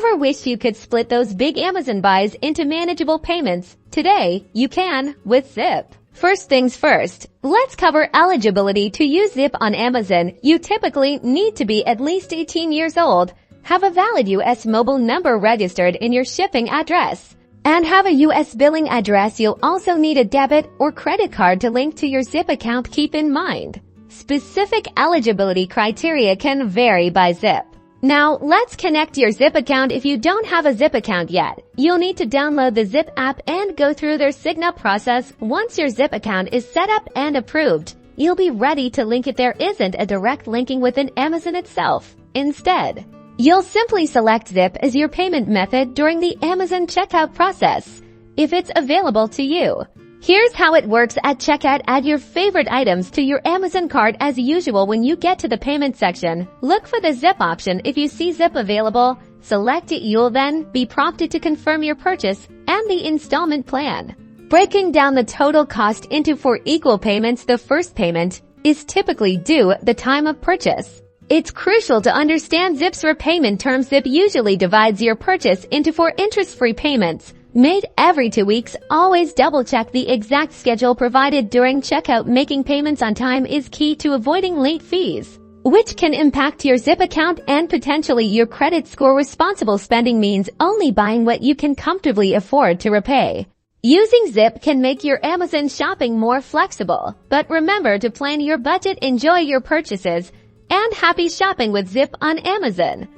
Ever wished you could split those big Amazon buys into manageable payments? Today, you can with Zip. First things first, let's cover eligibility to use Zip on Amazon. You typically need to be at least 18 years old, have a valid U.S. mobile number registered in your shipping address, and have a U.S. billing address. You'll also need a debit or credit card to link to your Zip account. Keep in mind, specific eligibility criteria can vary by Zip. Now, let's connect your Zip account. If you don't have a Zip account yet, you'll need to download the Zip app and go through their sign-up process. Once your Zip account is set up and approved, you'll be ready to link it. There isn't a direct linking within Amazon itself. Instead, you'll simply select Zip as your payment method during the Amazon checkout process, if it's available to you. Here's how it works at checkout. Add your favorite items to your Amazon cart. As usual, when you get to the payment section, look for the Zip option. If you see Zip available, select it. You'll then be prompted to confirm your purchase and the installment plan. Breaking down the total cost into 4 equal payments, the first payment is typically due at the time of purchase. It's crucial to understand Zip's repayment terms. Zip usually divides your purchase into 4 interest-free payments, made every 2 weeks. Always double-check the exact schedule provided during checkout. Making payments on time is key to avoiding late fees, which can impact your Zip account and potentially your credit score. Responsible spending means only buying what you can comfortably afford to repay. Using Zip can make your Amazon shopping more flexible, but remember to plan your budget. Enjoy your purchases, and happy shopping with Zip on Amazon.